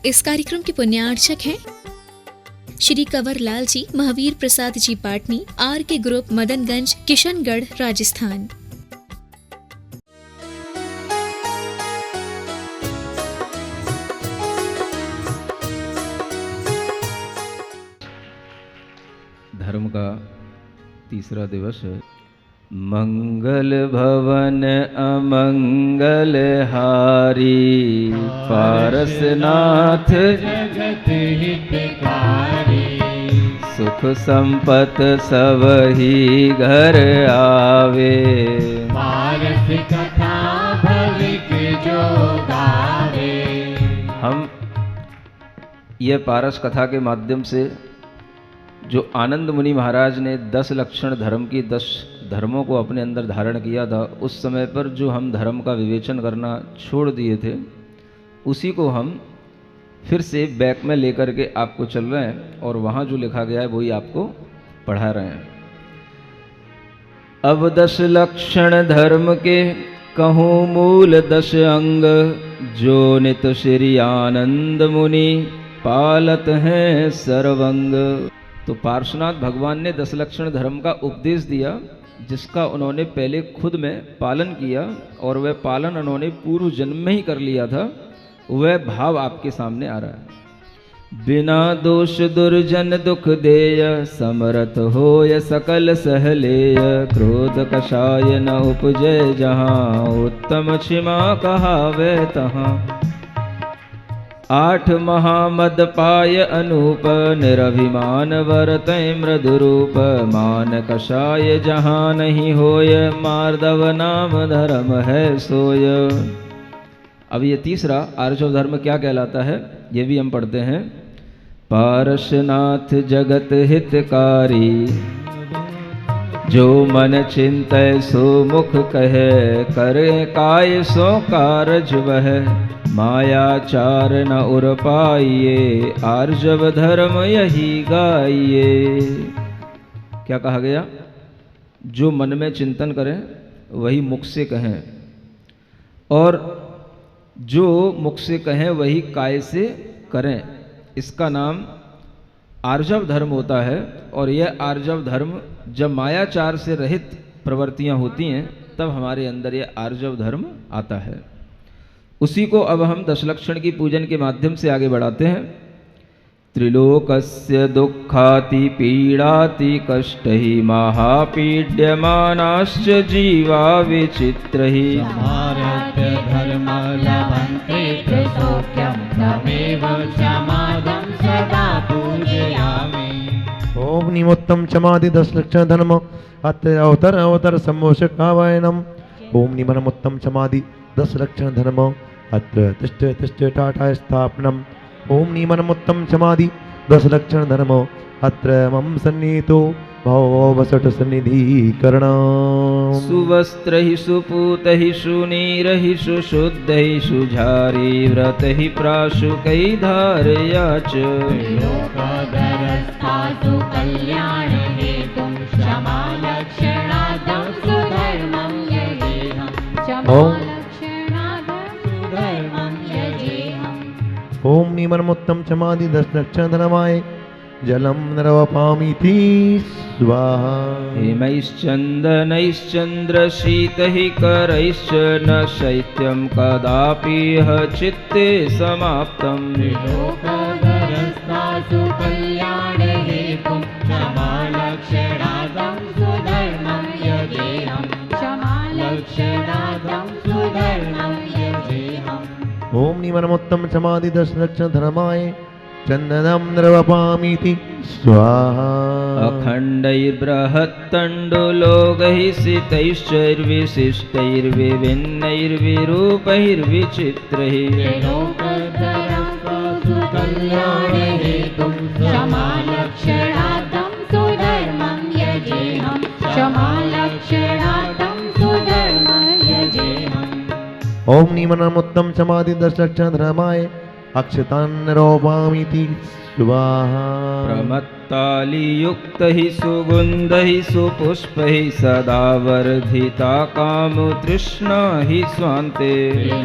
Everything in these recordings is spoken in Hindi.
इस कार्यक्रम के पुण्यार्चक हैं श्री कंवर लाल जी, महावीर प्रसाद जी पाटनी, आर के ग्रुप, मदनगंज, किशनगढ़, राजस्थान। धर्म का तीसरा दिवस है। मंगल भवन अमंगल हारी, पारसनाथ जगत हितकारी। सुख संपत सबही घर आवे, पारस कथा भविक जो गावे। हम ये पारस कथा के माध्यम से जो आनंद मुनि महाराज ने 10 लक्षण धर्म की 10 धर्मों को अपने अंदर धारण किया था, उस समय पर जो हम धर्म का विवेचन करना छोड़ दिए थे, उसी को हम फिर से बैक में लेकर के आपको चल रहे हैं और वहाँ जो लिखा गया है वही आपको पढ़ा रहे हैं। अब 10 लक्षण धर्म के कहूँ मूल 10 अंग, जो नित श्री आनंद मुनि पालत हैं सर्वंग। तो पार्श्वनाथ भगवान ने 10 लक्षण धर्म का उपदेश दिया, जिसका उन्होंने पहले खुद में पालन किया और वह पालन उन्होंने पूर्व जन्म में ही कर लिया था। वह भाव आपके सामने आ रहा है। बिना दोष दुर्जन दुख देय, समरथ होय सकल सहलेय। क्रोध कषाय न उपजय जहाँ, उत्तम क्षमा कहावे तहाँ। 8 महामद पाय अनूप, निरभिमान वरतय मृदु रूप। मान कषाय जहाँ नहीं होय, मार्दव नाम धर्म है सोय। अब ये तीसरा आर्जव धर्म क्या कहलाता है, ये भी हम पढ़ते हैं। पारसनाथ जगत हितकारी, जो मन चिंतय सो मुख कहे। करे काय सो कारज वह, मायाचार न उर पाइये। आर्जव धर्म यही गाइये। क्या कहा गया? जो मन में चिंतन करें वही मुख से कहें, और जो मुख से कहें वही काय से करें। इसका नाम आर्जव धर्म होता है। और यह आर्जव धर्म जब मायाचार से रहित प्रवृत्तियां होती हैं, तब हमारे अंदर यह आर्जव धर्म आता है। उसी को अब हम 10 लक्षण की पूजन के माध्यम से आगे बढ़ाते हैं। त्रिलोकस्य दुःखाति पीड़ाति कष्टहि, महापीड्यमानाश्च जीवा विचित्रहि। समारभ्य धर्म लभन्ते प्रसौख्यं, तमेव क्षमादं सदा पूजयामि। ओम निमोत्तम क्षमादि 10 लक्षण धर्म, अत्र अवतर सम्मोषकावायनम। ओम निमनमोत्तम क्षमादि 10 लक्षण धर्म, अत्र तिष्ठ टाटा स्थापनम। ओम निमनमोत्तम क्षमादि 10 लक्षण धर्म, अत्र मम सन्नीतो भववसट सन्निधिकरणम्। सुवस्त्रहि सुपूतहि सुनीरहि सुशुद्धहि सुझारी, व्रतहि प्राशुकै धारयाच। लोकधरस्थासु कल्याण हेतुं, क्षमालक्षणादं सुधर्मं यजेहम्। क्षमालक्षणादं यजेहम्। ओम निमनमोत्तम क्षमादि 10 लक्षण धर्माय जलम नरवपामीति स्वाहा। हिमैश्चन्दनैश्चन्द्रशीतैः करैश्च, न शैत्यं कदापिह चित्ते समाप्तम्। लोकधरस्थासु कल्याण हेतुं, क्षमालक्षणादं सुधर्मं यजेहम्। क्षमालक्षणादं सुधर्मं यजेहम्। ओम निमनमोत्तम क्षमादि 10 लक्षण धर्माय चंदनम नरवपामीति स्वाहा। अखण्डैर्बृहत्तण्डुलोगैः सितैश्चैर्विशिष्टैर्विभिन्नैर्विरूपैर्विचित्रैः। लोकधरस्थासु कल्याण हेतुं, क्षमालक्षणादं सुधर्मं यजेहम्। क्षमालक्षणादं सुधर्मं यजेहम्। ओम निमनमोत्तम क्षमादि 10 लक्षण धर्माय अक्षतान् रोपामीति स्वाहा प्रमत्तालियुक्तैः सुगन्धैः सुपुष्पैः सदा वर्धिता कामतृष्णा हि स्वान्ते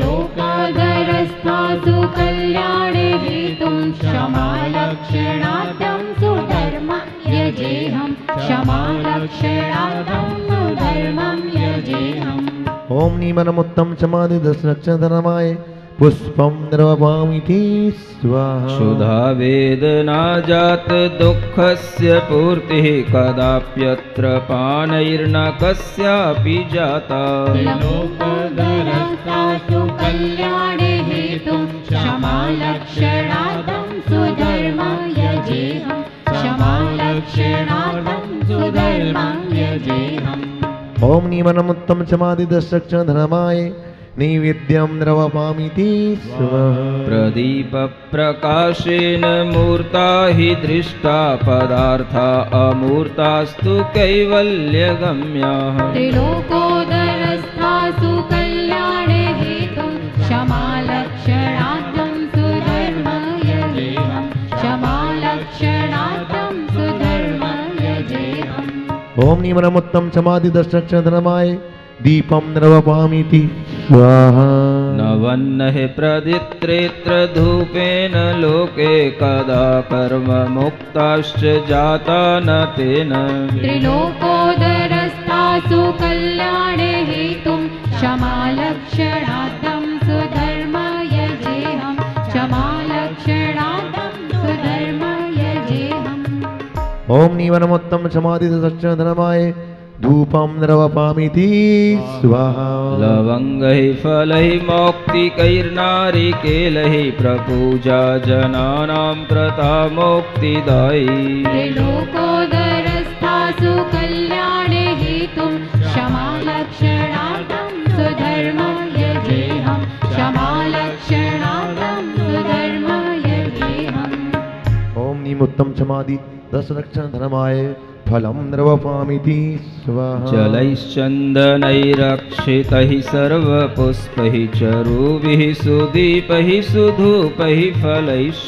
लोकाधरस्थासु कल्याणे हेतुं क्षमालक्षणार्थं सुधर्मं यजेहं क्षमालक्षणार्थं सुधर्मं यजेहम् ओम निमनमुत्तम चमादि दशलक्षधनमाय पुष्पं निर्वपामीति स्वाहा क्षुधा वेदना जात दुःखस्य पूर्तिः कदाप्यत्र पानैर्न कस्यापि जाता लोकधरस्थासु कल्याणे हेतुं क्षमालक्षणार्थं सुधर्मं यजेहं क्षमालक्षणार्थं सुधर्मं यजेहम् ओम निमनमुत्तम चमादि दशलक्षधनमाय नैवेद्यं निर्वपामीति स्वाहा प्रदीपप्रकाशेन मूर्ता हि दृष्टा पदार्था अमूर्तास्तु कैवल्यगम्याः त्रिलोकोदरस्थासु कल्याणे हेतुं क्षमालक्षणार्थं सुधर्मं यजेहं क्षमालक्षणार्थं सुधर्मं यजेहम् ओम निमनमुत्तम चमादि दशलक्षधनमाय दीपं निर्वपामीति स्वाहा नवन्नः प्रदित्रेत्र धूपेन लोके कदा कर्म मुक्ताश्च जाता न तेन त्रिलोकोदरस्थासु कल्याणे हेतुं क्षमालक्षणार्थं सुधर्मं यजेहं क्षमालक्षणार्थं सुधर्मं यजेहम् ओम निवनमुत्तम चमादि दशलक्षधनमाय धूपं निर्वपामीति स्वाहा लवङ्गैः फलैः मौक्तिकैर्नारिकेलैः प्रपूजा जनानां प्रता मोक्तिदायी त्रिलोकोदरस्थासु कल्याणे हेतुं क्षमालक्षणार्थं सुधर्मं यजेहं क्षमालक्षणार्थं सुधर्मं यजेहम् ओम निमुत्तम चमादि दशलक्षधनमाय फलं निर्वपामीति स्वाहा जलैश्चन्दनैरक्षितैः सर्वपुष्पैः चरुभिः सुदीपैः सुधूपैः फलैश्च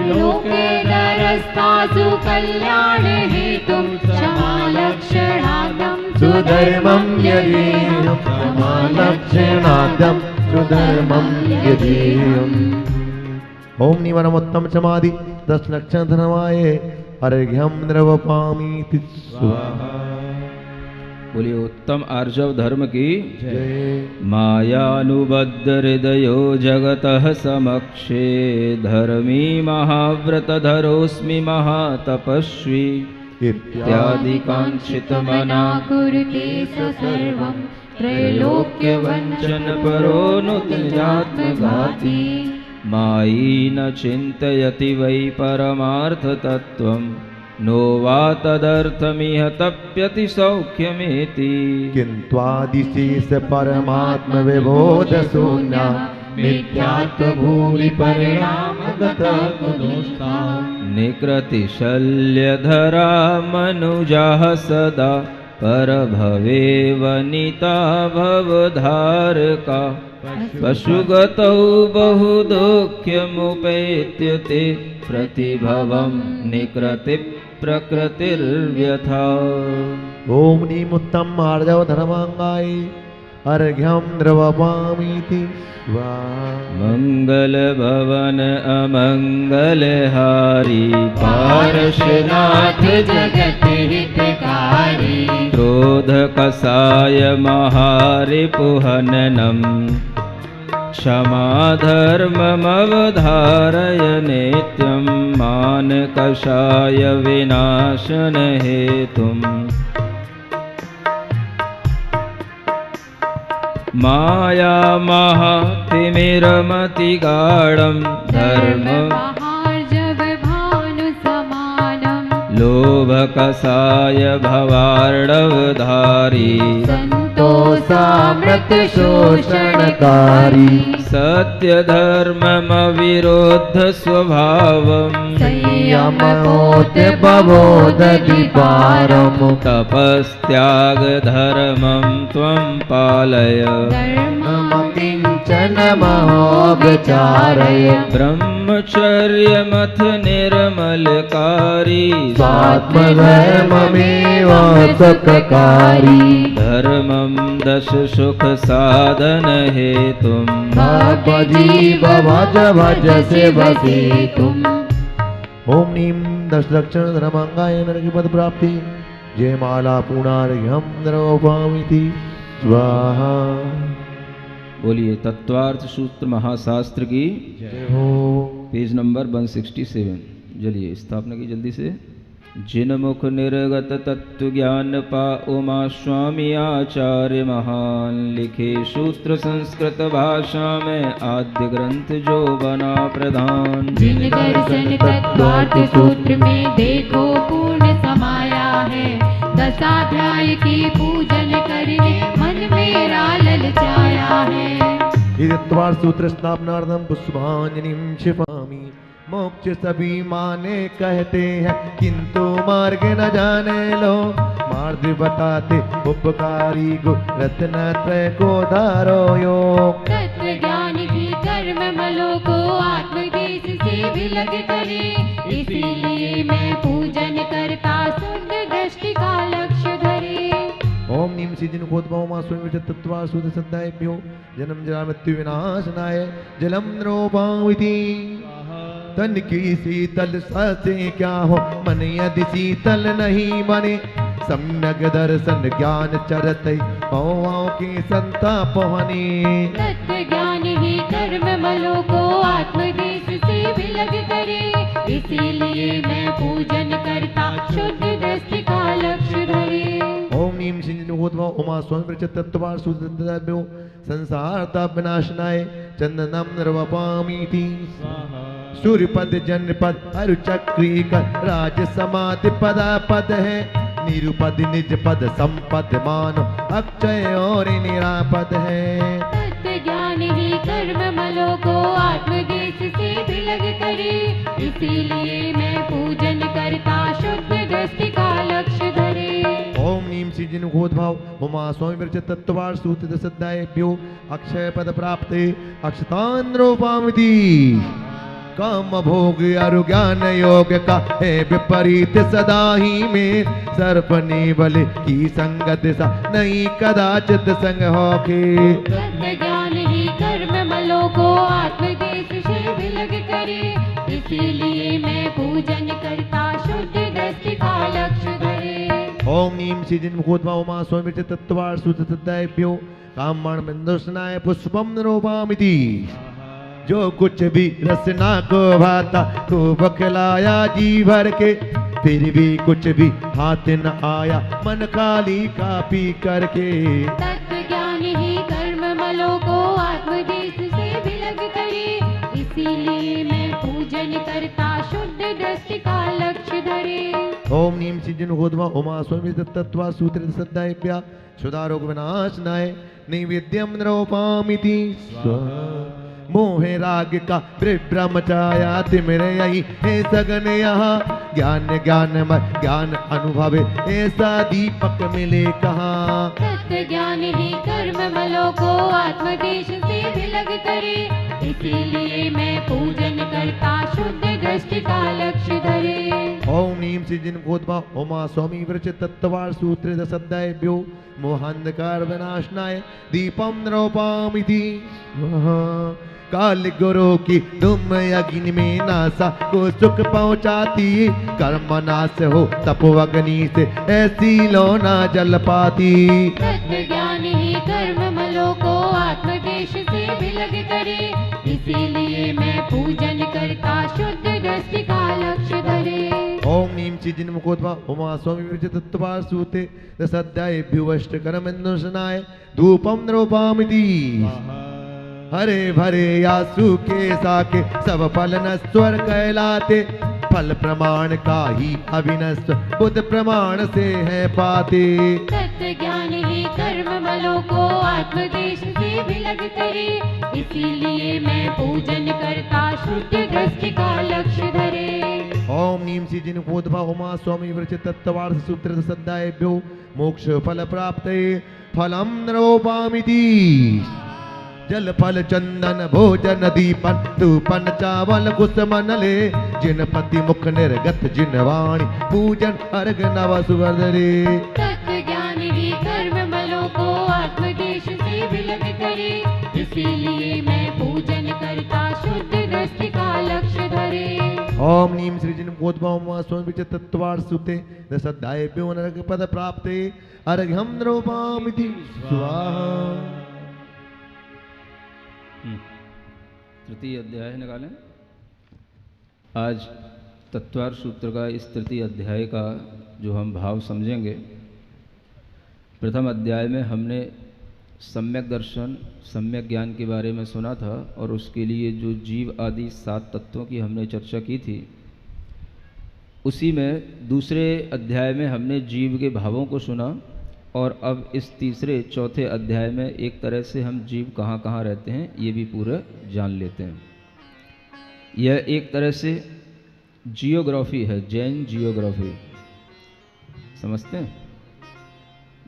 लोकेदरस्थासु कल्याणे हेतुं क्षमालक्षणार्थं सुधर्मं यजेयं क्षमालक्षणार्थं सुधर्मं यजेयम् ओम निवनमुत्तम चमादि दशलक्षधनमाय अर्घ्यं निर्वपामीति स्वाहा बोलिए उत्तम आर्जव धर्म की जय मायानुबद्ध हृदयो जगतः समक्षे धर्मी महाव्रतधरोऽस्मि महातपस्वी इत्यादि कांक्षितमना कुरुते स सर्वं त्रैलोक्यवञ्चन परो नुत्यात्मघाती मायी न चिन्तयति वै परमार्थतत्त्वं नो वा तदर्थमिह तप्यति सौख्यमेति किन्त्वादिशेष परमात्म विबोध शून्या मिथ्यात्वभूरि परिणामगतः कुदुष्टा निकृतिशल्यधरा मनुजाः सदा परभवे वनिता भवधारका पशुगतौ बहुदुःख्यमुपेत्य ते प्रतिभवं निकृति प्रकृतिर्व्यथा ओम निमुत्तम आर्जव धर्मांगाय अर्घ्यं निर्वपामीति स्वाहा मंगलभवन अमंगलहारी पार्श्वनाथ जगत हितकारी क्रोधकसाय महारिपुहननम् क्षमाधर्ममवधारय नित्यं मानकषाय विनाशनहेतुम् मायामहातिमिरमतिगाढं धर्म लोभकसाय भवार्णवधारी संतोषामृत शोषणकारी सत्यधर्ममविरोध स्वभावम् संयमोद्भवोदधिपारम् तपस्त्यागधर्मं त्वं पालय धर्मं किञ्चन नमोपचारय ब्रह्मचर्यमथ निर्मलकारी स्वात्मधर्ममेव सुखकारी धर्मं दश सुख साधन हेतुम् भवजीव भज भज से बसे तुम। ओम नीम दशलक्षण धर्मांगाय नरक पद प्राप्ति जय माला पूर्णार्घ्यम द्रवपामिति स्वाहा। बोलिए तत्वार्थ सूत्र महाशास्त्र की जय हो। Page number 167। चलिए स्थापना की जल्दी से। जिन मुख निर्गत तत्व ज्ञान पा उमा स्वामी आचार्य महान लिखे सूत्र संस्कृत भाषा में आद्य ग्रंथ जो बना प्रधान। जिन दर्शन तत्वार्थ सूत्र में देखो पूर्ण समाया है दशाध्याय की पूजन करने मन मेरा ललचाया है। तत्वार्थ सूत्र स्थापनार्थम पुष्पांजलिं क्षिपामि मोक्ष सभी माने कहते हैं किंतु मार्ग न जाने लो मार्ग बताते उपकारी गो रत्न त्रय को धारो योग। तत्व ज्ञान की कर्म मलो को आत्मदेश से विलग करे इसीलिए मैं पूजन करता शुद्ध दृष्टि का लक्ष्य धरे। ओम नीम सीजन खोदभाव मास्वं तत्वार्थ सूत्र सद्दायभ्यो जन्म जरा मृत्यु विनाशनाय जलम नरोपामिति। तन की शीतल से क्या हो मन यदि शीतल नहीं बने सम्यक दर्शन ज्ञान चरत पौओं की संताप हने। तत्व ज्ञान ही कर्म मलो को आत्मदेश से विलग करे इसीलिए मैं पूजन करता शुद्ध दृष्टि का लक्ष्य धरे। ओम नीम सिंजन होद्वा उमा स्वामी तत्वार्थ सूत्र संसार ताप विनाशनाय चंदनम नरवपामीति। सूर्यपद जनपद अरुचक्री कर राज समाधि पदा पद है निरुपद निज पद संपद मानो अक्षय और निरापद है। तत्व ज्ञान ही कर्म मलो को आत्मदेश से विलग करे इसीलिए मैं पूजन करता शुद्ध दृष्टि का लक्ष्य धरे। ओम नीम सीजन गोदभाव उमा स्वामी तत्वार्थ सूत्र सद्दायभ्यो अक्षय पद प्राप्ते अक्षतान रूपामिति। काम भोग अरु ज्ञान योग का है विपरीत सदा ही में सर्पने बल की संगत सा नहीं कदाचित संग होके। तत्व ज्ञान ही कर्म मलो को आत्मदेश से विलग करे इसीलिए मैं पूजन करता शुद्ध दृष्टि का लक्ष्य धरे। ओम नीम सीजन मुखोद्भा उमा स्वामी तत्वार्थ सूत्र सद्दायभ्यो कामण बिंदुस्नाय पुष्पम नरोपामिति। जो कुछ भी रसना को भाता खूब खिलाया जी भर के फिर भी कुछ भी हाथ न आया मन खाली का पी करके। तत्व ज्ञान ही कर्म मलो को आत्मदेश से विलग करे इसीलिए मैं पूजन करता शुद्ध दृष्टि का लक्ष्य धरे। ओम नीम सीजन होद्वा उमा स्वामी तत्वार्थ सूत्र सद्दायभ्या सुधारोग विनाशनाय नैवेद्यम नरोपामिति। मोहे राग का ब्रह्मचाया तिमिरे यही हे सगन यहाँ ज्ञान ज्ञान मत ज्ञान अनुभवे ऐसा दीपक मिले कहाँ। तत्व ज्ञान ही कर्म मलो को आत्मदेश से विलग करे इसीलिए मैं पूजन करता शुद्ध दृष्टि का लक्ष्य धरे। ओम नीम सीजन गोदभा उमा स्वामी व्रज तत्वार्थ सूत्र सद्दायभ्यो मोहांधकार विनाशनाय दीपम नरोपामिति। काल गुरु की धूम अग्नि में नासा को सुख पहुँचाती कर्म नाश हो तपो अग्नि से ऐसी लो ना जल पाती। तत्व ज्ञान ही कर्म मलो को आत्मदेश से विलग करे इसीलिए मैं पूजन करता शुद्ध दृष्टि का लक्ष्य धरे। ओम नीम सीजन मुखोद्भा उमा स्वामी व्रज तत्वार्थ सूत्र सद्दायभ्यो अष्टकरमेन्दुशनाय धूपम नरोपामिति। हरे भरे आंसू के साके सब फल नश्वर कहलाते फल प्रमाण का ही अविनश्वर बुद्ध प्रमाण से है पाते। तत्व ज्ञान ही कर्म मलो को आत्मदेश से विलग करे इसीलिए मैं पूजन करता शुद्ध दृष्टि का लक्ष्य धरे। ओम नीम सीजन गोदभा उमा स्वामी व्रज तत्वार्थ सूत्र सद्दायभ्यो मोक्ष फल प्राप्ते फलम नरोपामिति। जल फल चंदन भोजन दीपन तूपन चावल कुसमन ले जिन पति मुख निर्गत जिन वाणी पूजन अर्घ नव सुवर्धरे तत्व ज्ञान ही कर्म मलों को आत्मदेश से विलग करे इसीलिए मैं पूजन करता शुद्ध दृष्टि का लक्ष्य धरे ओम नीम सृजन कोद्भवम स्वयं विच तत्वार सुते दशध्याय प्यो नरक पद प्राप्ते अर्घ्यम द्रौपामिति स्वाहा। तृतीय अध्याय निकालें। आज तत्वार सूत्र का इस तृतीय अध्याय का जो हम भाव समझेंगे, प्रथम अध्याय में हमने सम्यक दर्शन सम्यक ज्ञान के बारे में सुना था और उसके लिए जो जीव आदि 7 तत्वों की हमने चर्चा की थी, उसी में दूसरे अध्याय में हमने जीव के भावों को सुना और अब इस तीसरे चौथे अध्याय में एक तरह से हम जीव कहाँ कहाँ रहते हैं ये भी पूरा जान लेते हैं। यह एक तरह से जियोग्राफी है, जैन जियोग्राफी, समझते हैं,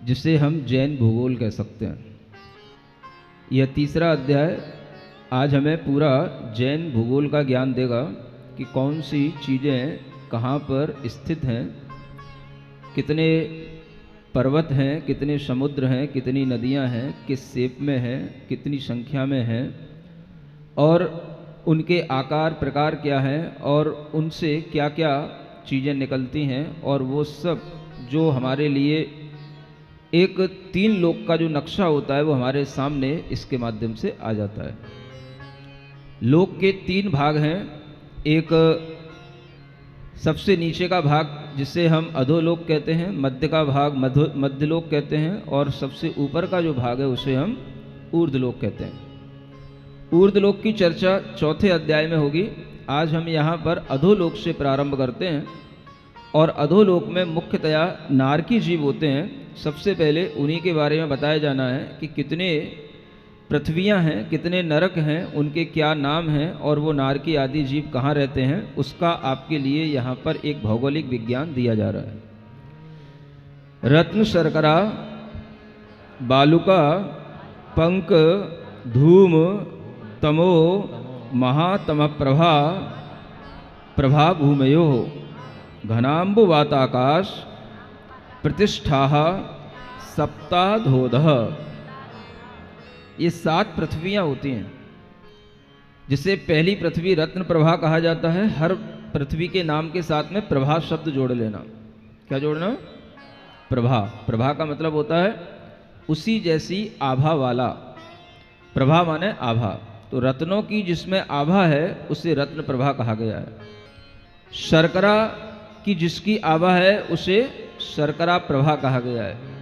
जिसे हम जैन भूगोल कह सकते हैं। यह तीसरा अध्याय आज हमें पूरा जैन भूगोल का ज्ञान देगा कि कौन सी चीज़ें कहाँ पर स्थित हैं, कितने पर्वत हैं, कितने समुद्र हैं, कितनी नदियाँ हैं, किस शेप में हैं, कितनी संख्या में हैं और उनके आकार प्रकार क्या हैं और उनसे क्या क्या चीज़ें निकलती हैं और वो सब जो हमारे लिए एक 3 लोक का जो नक्शा होता है वो हमारे सामने इसके माध्यम से आ जाता है। लोक के 3 भाग हैं। एक सबसे नीचे का भाग जिसे हम अधोलोक कहते हैं, मध्य का भाग मध्यलोक कहते हैं और सबसे ऊपर का जो भाग है उसे हम ऊर्ध्वलोक कहते हैं। ऊर्ध्वलोक की चर्चा चौथे अध्याय में होगी। आज हम यहाँ पर अधोलोक से प्रारंभ करते हैं और अधोलोक में मुख्यतया नारकी जीव होते हैं। सबसे पहले उन्हीं के बारे में बताया जाना है कि कितने पृथ्वियाँ हैं, कितने नरक हैं, उनके क्या नाम हैं और वो नारकी आदि जीव कहाँ रहते हैं, उसका आपके लिए यहाँ पर एक भौगोलिक विज्ञान दिया जा रहा है। रत्न शर्करा, बालुका, पंक, धूम, तमो, महातम प्रभा, प्रभा भूमयो, घनाम्बुवाताकाश, प्रतिष्ठा, सप्ताधोदः, ये 7 पृथ्वियाँ होती हैं, जिसे पहली पृथ्वी रत्न प्रभा कहा जाता है। हर पृथ्वी के नाम के साथ में प्रभा शब्द जोड़ लेना। क्या जोड़ना? प्रभा। प्रभा का मतलब होता है उसी जैसी आभा वाला। प्रभा माने आभा, तो रत्नों की जिसमें आभा है उसे रत्न प्रभा कहा गया है। शर्करा की जिसकी आभा है उसे शर्करा प्रभा कहा गया है।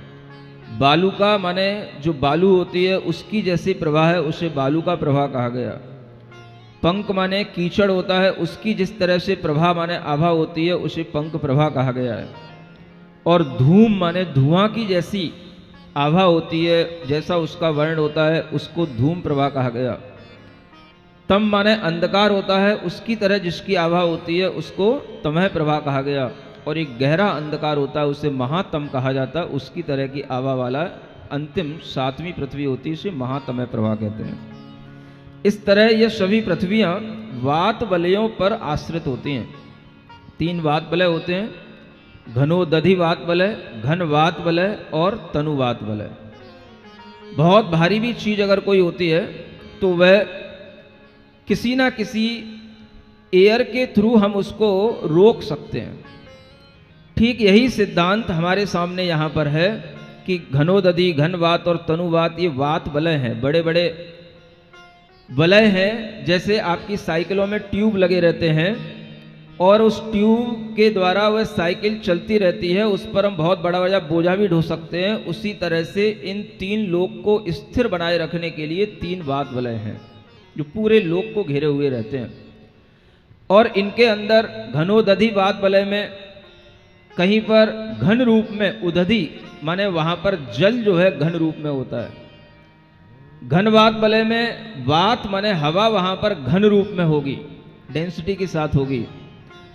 बालुका माने जो बालू होती है उसकी जैसी प्रभा है उसे बालुका प्रभा कहा गया। पंक माने कीचड़ होता है, उसकी जिस तरह से प्रभा माने आभा होती है उसे पंक प्रभा कहा गया है। और धूम माने धुआं की जैसी आभा होती है, जैसा उसका वर्ण होता है उसको धूम प्रभा कहा गया। तम माने अंधकार होता है, उसकी तरह जिसकी आभा होती है उसको तमह प्रभा कहा गया। और एक गहरा अंधकार होता है उसे महातम कहा जाता है, उसकी तरह की आभा वाला अंतिम 7वीं पृथ्वी होती है, उसे महातमय प्रभा कहते हैं। इस तरह ये सभी पृथ्वियाँ वात वलयों पर आश्रित होती हैं। 3 वात वलय होते हैं, घनोदधि वात वलय, घन वात वलय और तनुवात वलय। बहुत भारी भी चीज अगर कोई होती है तो वह किसी ना किसी एयर के थ्रू हम उसको रोक सकते हैं। ठीक यही सिद्धांत हमारे सामने यहाँ पर है कि घनोदधि, घनवात और तनुवात ये वात वलय हैं, बड़े बड़े वलय हैं। जैसे आपकी साइकिलों में ट्यूब लगे रहते हैं और उस ट्यूब के द्वारा वह साइकिल चलती रहती है, उस पर हम बहुत बड़ा बड़ा बोझा भी ढो सकते हैं। उसी तरह से इन 3 लोक को स्थिर बनाए रखने के लिए 3 वात वलय हैं जो पूरे लोक को घेरे हुए रहते हैं। और इनके अंदर घनोदधि वात वलय में कहीं पर घन रूप में उदधि माने वहां पर जल जो है घन रूप में होता है। घनवात वलय में वात माने हवा वहां पर घन रूप में होगी, डेंसिटी के साथ होगी।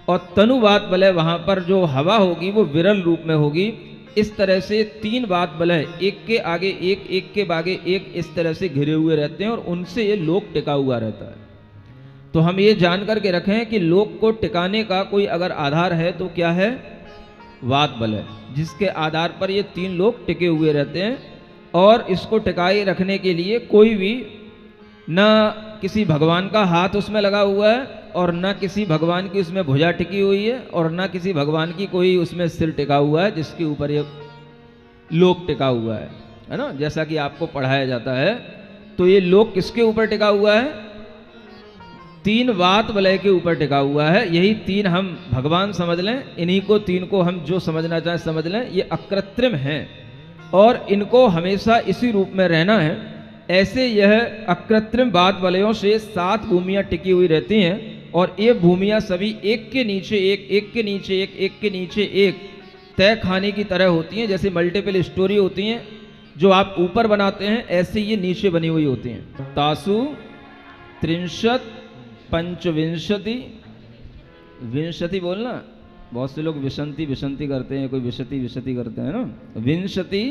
और तनुवात वलय वहां पर जो हवा होगी वो विरल रूप में होगी। इस तरह से 3 वात वलय, एक के आगे एक, एक के आगे एक, इस तरह से घिरे हुए रहते हैं और उनसे ये लोक टिका हुआ रहता है। तो हम ये जान करके रखें कि लोक को टिकाने का कोई अगर आधार है तो क्या है? वात वलय, जिसके आधार पर ये 3 लोक टिके हुए रहते हैं। और इसको टिकाए रखने के लिए कोई भी न किसी भगवान का हाथ उसमें लगा हुआ है और न किसी भगवान की उसमें भुजा टिकी हुई है और न किसी भगवान की कोई उसमें सिर टिका हुआ है जिसके ऊपर ये लोक टिका हुआ है ना। जैसा कि आपको पढ़ाया जाता है, तो ये लोक किसके ऊपर टिका हुआ है? 3 वात वलय के ऊपर टिका हुआ है। यही 3 हम भगवान समझ लें, इन्हीं को 3 को हम जो समझना चाहें समझ लें। ये अकृत्रिम हैं और इनको हमेशा इसी रूप में रहना है। ऐसे यह अकृत्रिम वात वलयों से 7 भूमियां टिकी हुई रहती हैं और ये भूमियां सभी एक के नीचे एक, एक के नीचे एक, एक के नीचे एक तय खाने की तरह होती हैं। जैसे मल्टीपल स्टोरी होती हैं जो आप ऊपर बनाते हैं, ऐसे ये नीचे बनी हुई होती हैं। तासु 30 पंचविंशति, विंशति बोलना, बहुत से लोग विशंति विशंति करते हैं, कोई विशति विशति करते हैं ना। विंशति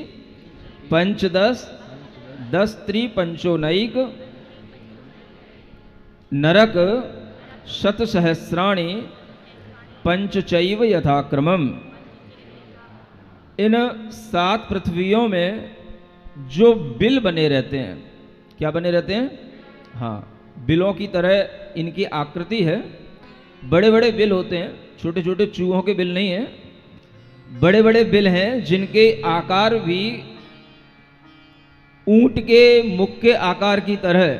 पंचदश 10 त्रि पंचोनैक नरक 100 सहस्राणि पंचचैव यथाक्रमम। इन 7 पृथ्वियों में जो बिल बने रहते हैं, क्या बने रहते हैं? हाँ, बिलों की तरह इनकी आकृति है। बड़े बड़े बिल होते हैं, छोटे छोटे चूहों के बिल नहीं हैं, बड़े बड़े बिल हैं जिनके आकार भी ऊंट के मुख के आकार की तरह,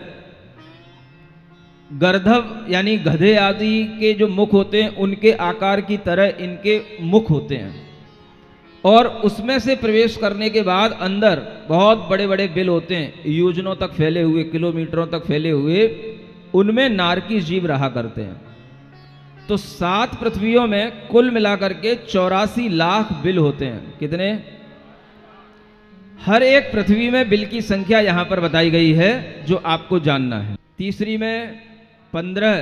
गर्दभ यानी गधे आदि के जो मुख होते हैं उनके आकार की तरह इनके मुख होते हैं। और उसमें से प्रवेश करने के बाद अंदर बहुत बड़े बड़े बिल होते हैं, योजनों तक फैले हुए, किलोमीटरों तक फैले हुए, उनमें नारकी जीव रहा करते हैं। तो 7 पृथ्वियों में कुल मिलाकर के 84 लाख बिल होते हैं। कितने? हर एक पृथ्वी में बिल की संख्या यहां पर बताई गई है जो आपको जानना है। तीसरी में 15,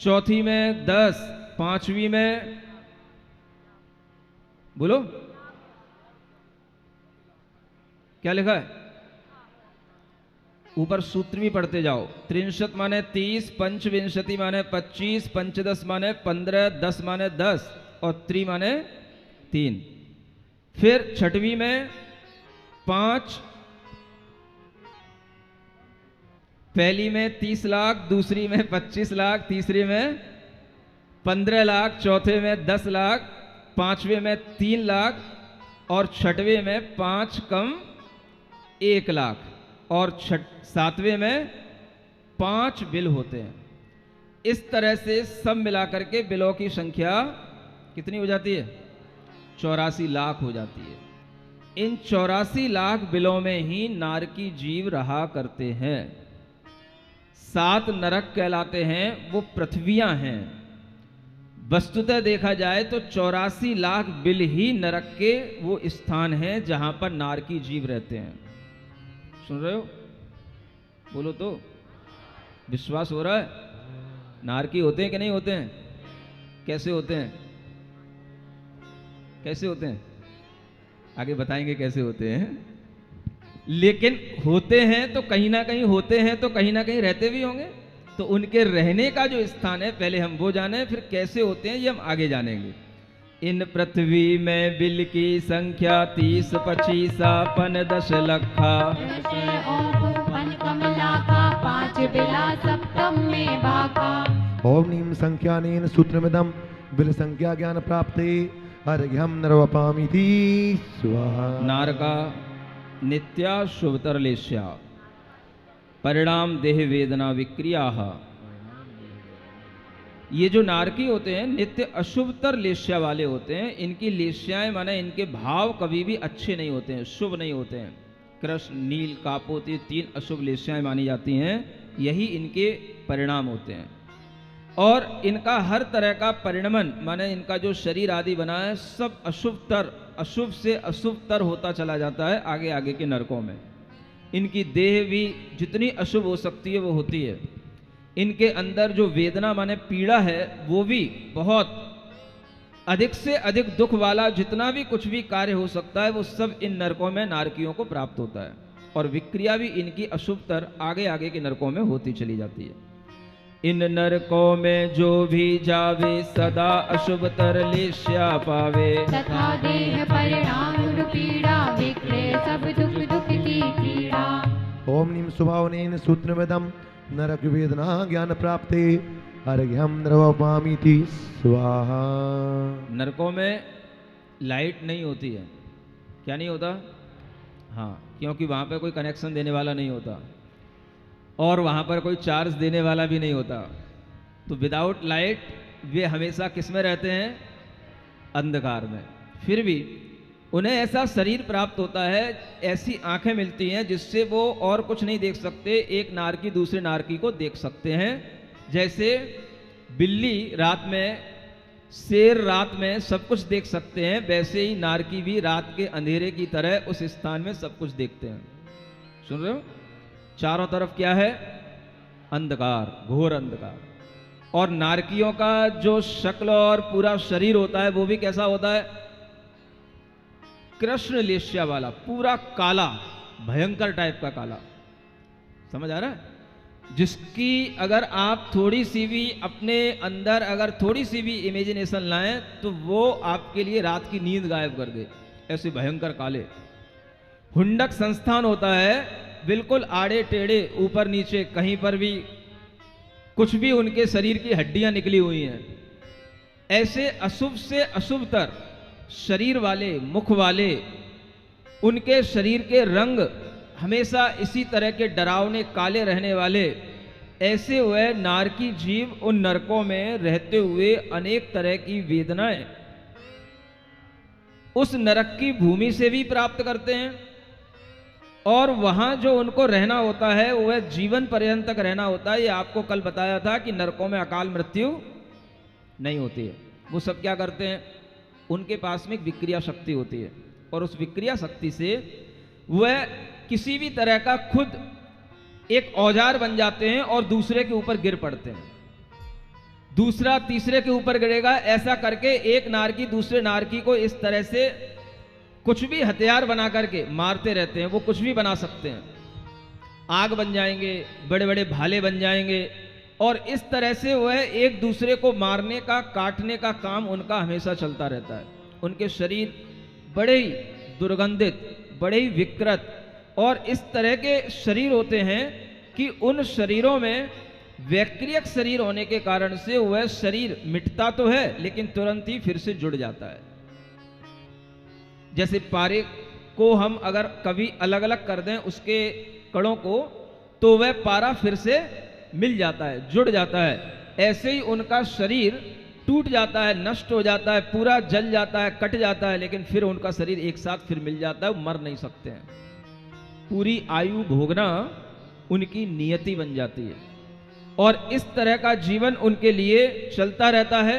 चौथी में 10, 5वीं में बोलो क्या लिखा है? ऊपर सूत्र भी पढ़ते जाओ। 63 माने 30, पंचविंशति माने 25, पंचदश माने 15, 10 माने 10 और त्रि माने 3। फिर 6वीं में 5, पहली में 30 लाख, दूसरी में 25 लाख, तीसरी में 15 लाख, चौथे में 10 लाख, 5वें में 3 लाख और 6वें में 5 कम 1 लाख और 7वें में 5 बिल होते हैं। इस तरह से सब मिलाकर के बिलों की संख्या कितनी हो जाती है? 84 लाख हो जाती है। इन 84 लाख बिलों में ही नारकी जीव रहा करते हैं। 7 नरक कहलाते हैं, वो पृथ्वियां हैं। वस्तुतः देखा जाए तो 84 लाख बिल ही नरक के वो स्थान हैं जहां पर नारकी जीव रहते हैं। सुन रहे हो? बोलो तो, विश्वास हो रहा है? नारकी होते हैं कि नहीं होते हैं? कैसे होते हैं? कैसे होते हैं? आगे बताएंगे कैसे होते हैं। लेकिन होते हैं तो कहीं ना कहीं होते हैं, तो कहीं ना कहीं रहते भी होंगे। तो उनके रहने का जो स्थान है पहले हम वो जाने, फिर कैसे होते हैं ये हम आगे जानेंगे। इन पृथ्वी में बिल की संख्या 30 25 पन 10 लखा। ओम नीम संख्यानेन सूत्रमिदं बिल संख्या ज्ञान प्राप्ते अर्घ्यं नरवपामिति स्वाहा। नारका नित्या शुभतरलेश्या परिणाम देह वेदना विक्रिया। ये जो नारकी होते हैं नित्य अशुभतर लेश्या वाले होते हैं। इनकी लेश्याएं माने इनके भाव कभी भी अच्छे नहीं होते हैं, शुभ नहीं होते हैं। कृष्ण, नील, कापोत, ये 3 अशुभ लेश्याएं मानी जाती हैं। यही इनके परिणाम होते हैं। और इनका हर तरह का परिणमन माने इनका जो शरीर आदि बना है सब अशुभतर, अशुभ से अशुभतर होता चला जाता है आगे आगे के नरकों में। इनकी देह भी जितनी अशुभ हो सकती है वो होती है। इनके अंदर जो वेदना माने पीड़ा है वो भी बहुत अधिक से अधिक दुख वाला जितना भी कुछ भी कार्य हो सकता है वो सब इन नरकों में नारकियों को प्राप्त होता है, और विक्रिया भी इनकी अशुभतर आगे आगे के नरकों में होती चली जाती है। इन नरकों में जो भी जावे सदा अशुभतर लेश्या पावे, तथा देह परिणाम पीड़ा विक्रय सब दुख दुख की पीड़ा। ओम नीम सुभावनेन सूत्रमिदं नरक वेदना ज्ञान प्राप्ते अर्घ्यम द्रवपामीति स्वाहा। नरकों में लाइट नहीं होती है। क्या नहीं होता? हाँ, क्योंकि वहाँ पर कोई कनेक्शन देने वाला नहीं होता और वहाँ पर कोई चार्ज देने वाला भी नहीं होता। तो विदाउट लाइट वे हमेशा किस में रहते हैं? अंधकार में। फिर भी उन्हें ऐसा शरीर प्राप्त होता है, ऐसी आंखें मिलती हैं जिससे वो और कुछ नहीं देख सकते, एक नारकी दूसरे नारकी को देख सकते हैं। जैसे बिल्ली रात में, शेर रात में सब कुछ देख सकते हैं, वैसे ही नारकी भी रात के अंधेरे की तरह उस स्थान में सब कुछ देखते हैं। सुन रहे हो? चारों तरफ क्या है? अंधकार, घोर अंधकार। और नारकियों का जो शक्ल और पूरा शरीर होता है वो भी कैसा होता है? कृष्ण लेश्या वाला, पूरा काला, भयंकर टाइप का काला। समझ आ रहा है? जिसकी अगर आप थोड़ी सी भी अपने अंदर अगर थोड़ी सी भी इमेजिनेशन लाएं तो वो आपके लिए रात की नींद गायब कर दे, ऐसे भयंकर काले। हुंडक संस्थान होता है, बिल्कुल आड़े टेढ़े, ऊपर नीचे, कहीं पर भी कुछ भी उनके शरीर की हड्डियां निकली हुई हैं। ऐसे अशुभ से अशुभतर शरीर वाले, मुख वाले, उनके शरीर के रंग हमेशा इसी तरह के डरावने काले रहने वाले, ऐसे वह नारकी जीव उन नरकों में रहते हुए अनेक तरह की वेदनाएं उस नरक की भूमि से भी प्राप्त करते हैं। और वहां जो उनको रहना होता है वह जीवन पर्यंत तक रहना होता है। ये आपको कल बताया था कि नरकों में अकाल मृत्यु नहीं होती है। वो सब क्या करते हैं? उनके पास में एक विक्रिया शक्ति होती है, और उस विक्रिया शक्ति से वह किसी भी तरह का खुद एक औजार बन जाते हैं और दूसरे के ऊपर गिर पड़ते हैं। दूसरा तीसरे के ऊपर गिरेगा, ऐसा करके एक नारकी दूसरे नारकी को इस तरह से कुछ भी हथियार बना करके मारते रहते हैं। वो कुछ भी बना सकते हैं, आग बन जाएंगे, बड़े बड़े भाले बन जाएंगे, और इस तरह से वह एक दूसरे को मारने का, काटने का काम उनका हमेशा चलता रहता है। उनके शरीर बड़े ही दुर्गंधित, बड़े ही विकृत और इस तरह के शरीर होते हैं कि उन शरीरों में वैक्रियक शरीर होने के कारण से वह शरीर मिटता तो है लेकिन तुरंत ही फिर से जुड़ जाता है। जैसे पारे को हम अगर कभी अलग अलग कर दें उसके कणों को, तो वह पारा फिर से मिल जाता है, जुड़ जाता है। ऐसे ही उनका शरीर टूट जाता है, नष्ट हो जाता है, पूरा जल जाता है, कट जाता है, लेकिन फिर उनका शरीर एक साथ फिर मिल जाता है, वो मर नहीं सकते हैं। पूरी आयु भोगना उनकी नियति बन जाती है, और इस तरह का जीवन उनके लिए चलता रहता है।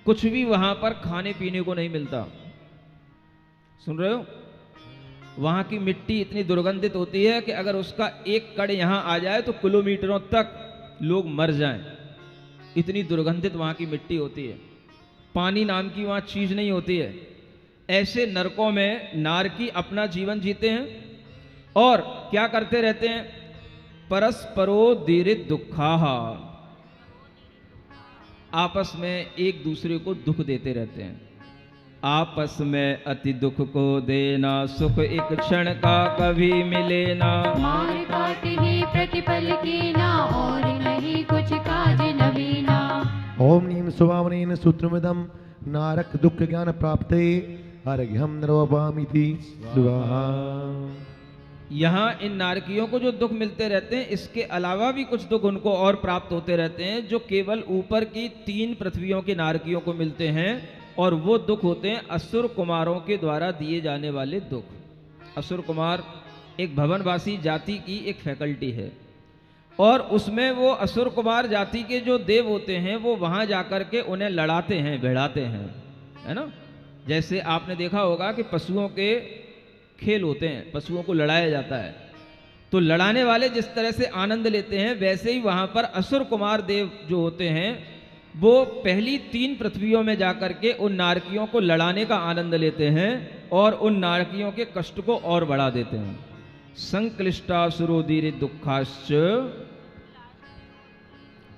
कुछ भी वहां पर खाने पीने को नहीं मिलता। सुन रहे हो? वहां की मिट्टी इतनी दुर्गंधित होती है कि अगर उसका एक कण यहां आ जाए तो किलोमीटरों तक लोग मर जाएं, इतनी दुर्गंधित वहां की मिट्टी होती है। पानी नाम की वहां चीज नहीं होती है। ऐसे नरकों में नारकी अपना जीवन जीते हैं और क्या करते रहते हैं? परस्परो दीरित दुखाहा, आपस में एक दूसरे को दुख देते रहते हैं। आपस में अति दुख को देना, सुख एक क्षण का कभी मिले ना। मार काट ही प्रतिपल कीना, और नहीं कुछ काज नवीना। ओम नीम सुभावनेन सूत्रमिदं नारक दुख ज्ञान प्राप्ते अर्घ्यम नरोपामिति स्वाहा। यहाँ इन नारकियों को जो दुख मिलते रहते हैं, इसके अलावा भी कुछ दुख उनको और प्राप्त होते रहते हैं, जो केवल ऊपर की 3 पृथ्वियों के नारकियों को मिलते हैं। और वो दुख होते हैं असुर कुमारों के द्वारा दिए जाने वाले दुख। असुर कुमार एक भवनवासी जाति की एक फैकल्टी है, और उसमें वो असुर कुमार जाति के जो देव होते हैं वो वहाँ जाकर के उन्हें लड़ाते हैं, भिड़ाते हैं, है ना। जैसे आपने देखा होगा कि पशुओं के खेल होते हैं, पशुओं को लड़ाया जाता है, तो लड़ाने वाले जिस तरह से आनंद लेते हैं, वैसे ही वहाँ पर असुर कुमार देव जो होते हैं वो पहली 3 पृथ्वियों में जाकर के उन नारकियों को लड़ाने का आनंद लेते हैं और उन नारकियों के कष्ट को और बढ़ा देते हैं। संक्लिष्टासुरोदीरि दुखाश्च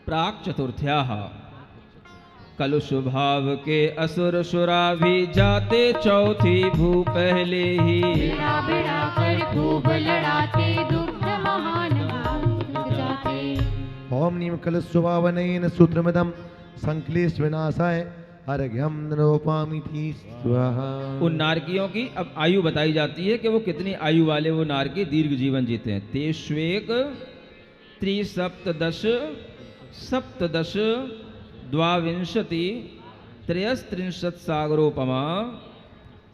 प्राक चतुर्थ्याः कलु स्वभाव के असुर सुरा भी जाते चौथी भू पहले ही। बिड़ा बिड़ा कर खूब लड़ाते दुग्ध महान जाते। ओम नीम कल स्वभावनेन सूत्रमदम संक्लेश विनाशाय अर्घ्यम नरोपामिति स्वाहा। उन नारकियों की अब आयु बताई जाती है कि वो कितनी आयु वाले वो नारकी दीर्घ जीवन जीते हैं। तेष्वेक त्रिसप्तदश सप्तदश द्वाविंशति त्रयस्त्रिंशत् सागरोपमा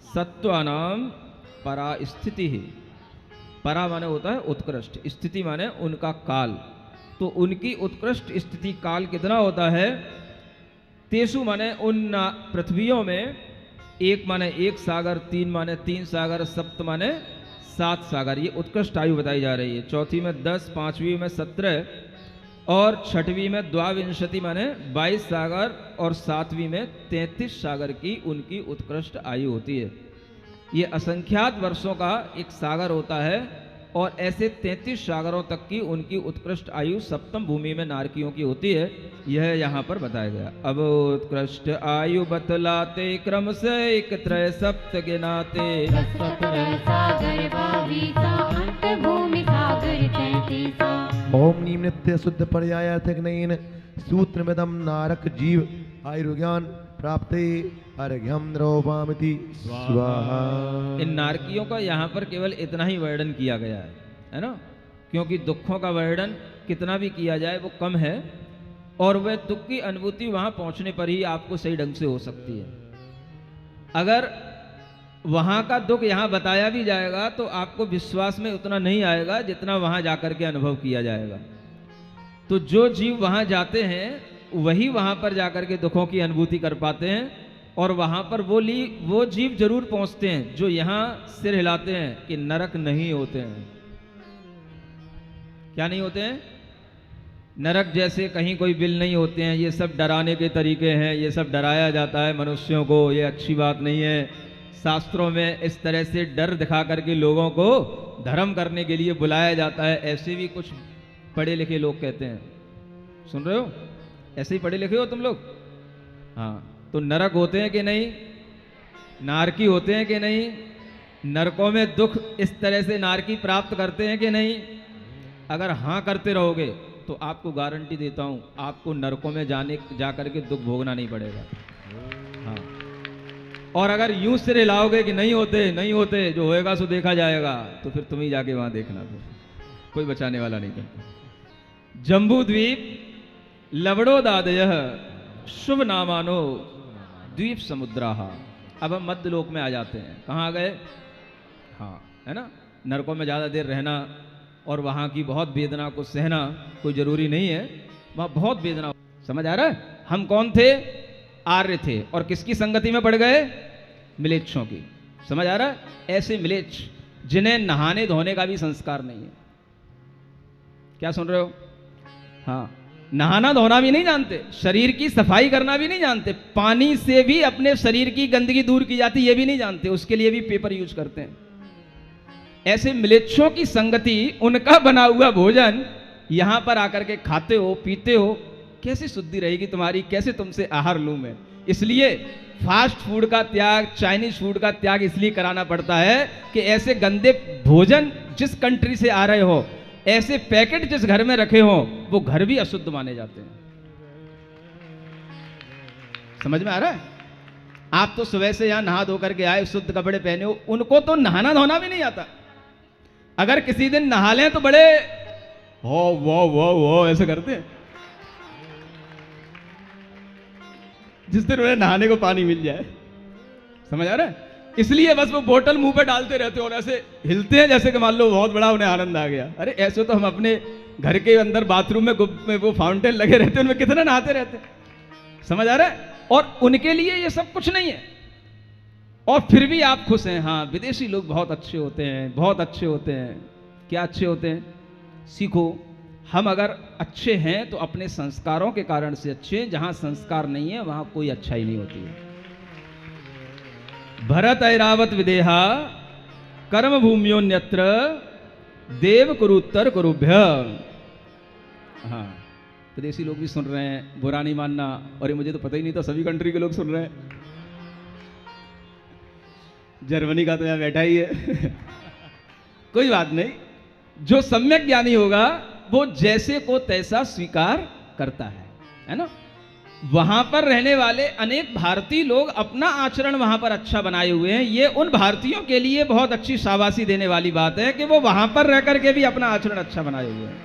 सत्वानाम परा स्थिति। परा माने होता है उत्कृष्ट, स्थिति माने उनका काल। तो उनकी उत्कृष्ट स्थिति काल कितना होता है? तेसु माने उन पृथ्वियों में, एक माने 1 सागर, 3 माने 3 सागर, सप्त माने 7 सागर। ये उत्कृष्ट आयु बताई जा रही है। चौथी में 10, पांचवी में 17 और छठवीं में द्वाविंशति माने 22 सागर और सातवीं में 33 सागर की उनकी उत्कृष्ट आयु होती है। ये असंख्यात वर्षों का एक सागर होता है और ऐसे 33 सागरों तक की उनकी उत्कृष्ट आयु सप्तम भूमि में नारकियों की होती है। यह यहाँ पर बताया गया। अब उत्कृष्ट आयु बतलाते क्रम से 1 3 सप्त गिनाते। सागर 22 अंत भूमि सागर 33। ओम नीम नित्य शुद्ध पर्यायथिग्नैन सूत्रमिदं नारक जीव आयुर्ज्ञान प्राप्ते अर्घ्यम नरोपामिति स्वाहा। इन नारकियों का यहाँ पर केवल इतना ही वर्णन किया गया है ना, क्योंकि दुखों का वर्णन कितना भी किया जाए वो कम है और वह दुख की अनुभूति वहां पहुंचने पर ही आपको सही ढंग से हो सकती है। अगर वहां का दुख यहाँ बताया भी जाएगा तो आपको विश्वास में उतना नहीं आएगा जितना वहां जाकर के अनुभव किया जाएगा। तो जो जीव वहां जाते हैं वही वहां पर जाकर के दुखों की अनुभूति कर पाते हैं और वहां पर वो जीव जरूर पहुंचते हैं जो यहां सिर हिलाते हैं कि नरक नहीं होते हैं। क्या नहीं होते हैं? नरक जैसे कहीं कोई बिल नहीं होते हैं। ये सब डराने के तरीके हैं, ये सब डराया जाता है मनुष्यों को, ये अच्छी बात नहीं है। शास्त्रों में इस तरह से डर दिखा करके लोगों को धर्म करने के लिए बुलाया जाता है। ऐसे भी कुछ पढ़े लिखे लोग कहते हैं, सुन रहे हो? ऐसे ही पढ़े लिखे हो तुम लोग? हाँ, तो नरक होते हैं कि नहीं? नारकी होते हैं कि नहीं? नरकों में दुख इस तरह से नारकी प्राप्त करते हैं कि नहीं? अगर हाँ करते रहोगे तो आपको गारंटी देता हूं आपको नरकों में जा करके दुख भोगना नहीं पड़ेगा। हाँ, और अगर यूं सिर हिलाओगे कि नहीं होते, जो होएगा सो देखा जाएगा, तो फिर तुम ही जाके वहां देखना, फिर कोई बचाने वाला नहीं था। जम्बू द्वीप लवड़ोदादय शुभ नामानो द्वीप समुद्राहा। अब हम मध्य लोक में आ जाते हैं। कहाँ आ गए? हाँ, है ना। नरकों में ज़्यादा देर रहना और वहाँ की बहुत वेदना को सहना कोई जरूरी नहीं है। वहाँ बहुत वेदना, समझ आ रहा है? हम कौन थे? आर्य थे और किसकी संगति में पड़ गए? मिलेच्छों की। समझ आ रहा है? ऐसे मिलेच्छ जिन्हें नहाने धोने का भी संस्कार नहीं है। क्या सुन रहे हो? हाँ, नहाना धोना भी नहीं जानते, शरीर की सफाई करना भी नहीं जानते, पानी से भी अपने शरीर की गंदगी दूर की जाती ये भी नहीं जानते, उसके लिए भी पेपर यूज करते हैं। ऐसे मिलेच्छों की संगति, उनका बना हुआ भोजन यहां पर आकर के खाते हो, पीते हो, कैसी शुद्धि रहेगी तुम्हारी? कैसे तुमसे आहार लूं मैं? इसलिए फास्ट फूड का त्याग, चाइनीज फूड का त्याग इसलिए कराना पड़ता है कि ऐसे गंदे भोजन जिस कंट्री से आ रहे हो, ऐसे पैकेट जिस घर में रखे हो, वो घर भी अशुद्ध माने जाते हैं। समझ में आ रहा है? आप तो सुबह से यहां नहा धो करके आए, शुद्ध कपड़े पहने हो, उनको तो नहाना धोना भी नहीं आता। अगर किसी दिन नहा लें तो बड़े वो ऐसे करते हैं, जिस दिन उन्हें नहाने को पानी मिल जाए। समझ आ रहा है? इसलिए बस वो बोतल मुंह पे डालते रहते हो और ऐसे हिलते हैं जैसे कि मान लो बहुत बड़ा उन्हें आनंद आ गया। अरे ऐसे तो हम अपने घर के अंदर बाथरूम में वो फाउंटेन लगे रहते हैं, उनमें कितना नहाते रहते हैं। समझ आ रहा है? और उनके लिए ये सब कुछ नहीं है और फिर भी आप खुश हैं। हाँ, विदेशी लोग बहुत अच्छे होते हैं, बहुत अच्छे होते हैं। क्या अच्छे होते हैं? सीखो। हम अगर अच्छे हैं तो अपने संस्कारों के कारण से अच्छे हैं, जहां संस्कार नहीं है वहां कोई अच्छाई नहीं होती है। भरत ऐरावत विदेहा कर्म भूम्योन्यत्र देव कुरुत्तर कुरुभ्य। हाँ, विदेशी लोग भी सुन रहे हैं, बुरा नहीं मानना। और ये मुझे तो पता ही नहीं था, सभी कंट्री के लोग सुन रहे हैं। जर्मनी का तो यहाँ बैठा ही है। कोई बात नहीं, जो सम्यक ज्ञानी होगा वो जैसे को तैसा स्वीकार करता है ना। वहां पर रहने वाले अनेक भारतीय लोग अपना आचरण वहां पर अच्छा बनाए हुए हैं। ये उन भारतीयों के लिए बहुत अच्छी शाबाशी देने वाली बात है कि वो वहां पर रह करके भी अपना आचरण अच्छा बनाए हुए हैं।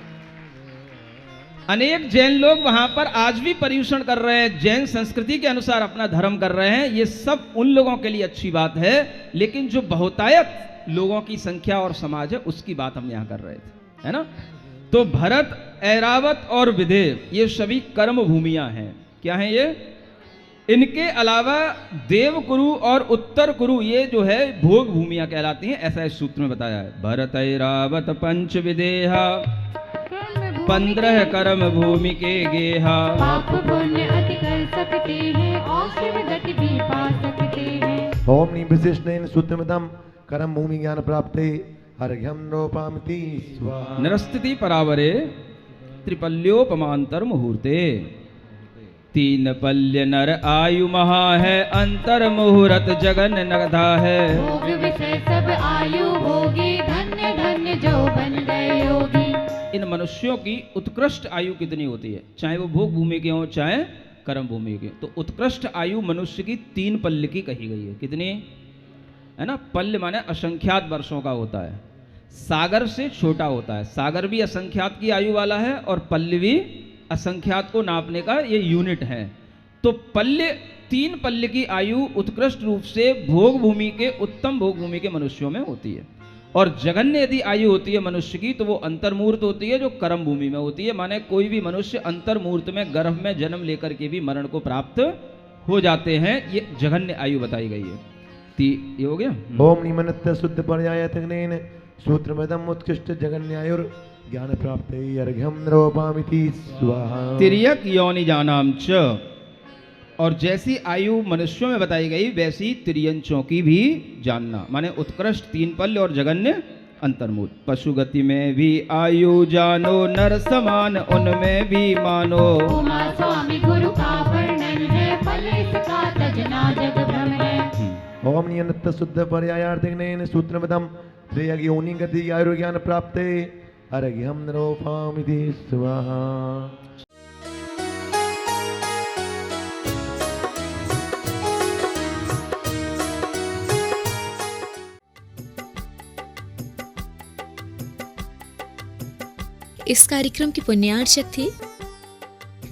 अनेक जैन लोग वहां पर आज भी पर्यूषण कर रहे हैं, जैन संस्कृति के अनुसार अपना धर्म कर रहे हैं। ये सब उन लोगों के लिए अच्छी बात है, लेकिन जो बहुतायत लोगों की संख्या और समाज है उसकी बात हम यहां कर रहे थे, है ना। तो भरत, ऐरावत और विदेह ये सभी कर्म भूमियां हैं। क्या हैं ये? इनके अलावा देवकुरु और उत्तर कुरु ये जो है भोग भूमियां कहलाती हैं, ऐसा इस सूत्र में बताया है। भरत ऐरावत पंच विदेहा 15 कर्म भूमि के गेहा। पाप पुण्य अति कर सकते हैं और शिव गति भी पा सकते हैं। ओम नी विशिष्टेन सूत्रमिदं कर्म भूमि ज्ञान प्राप्ते अर्घ्यं नोपामिति स्वाहा। नरस्थिति परावरे त्रिपल्योपमांतर मुहूर्ते। 3 पल्य नर आयु महा है, अंतर मुहूर्त जगन नगधा है। भोग विषय सब आयु भोगी, धन्य धन्य जो बन गए योगी। इन मनुष्यों की उत्कृष्ट आयु कितनी होती है, चाहे वो भोग भूमि के हों चाहे कर्म भूमि के। तो उत्कृष्ट आयु मनुष्य की 3 पल्य की कही गई है। कितनी है ना? पल्य माने असंख्यात वर्षों का होता है, सागर से छोटा होता है। सागर भी असंख्यात की आयु वाला है और पल्य भी असंख्यात को नापने का ये यूनिट है। तो पल्य 3 पल्य की आयु उत्कृष्ट रूप से भोग भूमि के, उत्तम भोग भूमि के मनुष्यों में होती है। और जघन्य यदि आयु होती है मनुष्य की तो वो अंतर्मूर्त होती है, जो कर्म भूमि में होती है। माने कोई भी मनुष्य अंतर्मूर्त में गर्भ में जन्म लेकर के भी मरण को प्राप्त हो जाते हैं। ये जघन्य आयु बताई गई है। ये हो गया। ओम निमनत्य शुद्ध पर्याय तग्नेन सूत्रमदम उत्कृष्ट जगन्यायुर ज्ञान प्राप्ते अर्घ्यं नरोपामिति स्वाहा। तिर्यक योनि जानाम च। और जैसी आयु मनुष्यों में बताई गई वैसी तिर्यंचों की भी जानना, माने उत्कृष्ट 3 पल्य और जगन्य अंतर्मूर्त। पशु गति में भी आयु जानो, नर समान उनमें भी मानो। उमा स्वामी गुरु का वर्णन है, फल इसका तजना जग भ्रम है। ओम नियनत्य शुद्ध पर्यायार्थिग्नेन सूत्रमदम त्रियग योनि गति आयुर ज्ञान प्राप्ते अर्घ्यं नरोपामिति स्वाहा। इस कार्यक्रम के पुण्यार्चक थे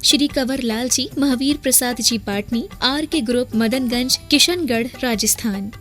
श्री कंवर लाल जी, महावीर प्रसाद जी पाटनी, आर के ग्रुप, मदनगंज, किशनगढ़, राजस्थान।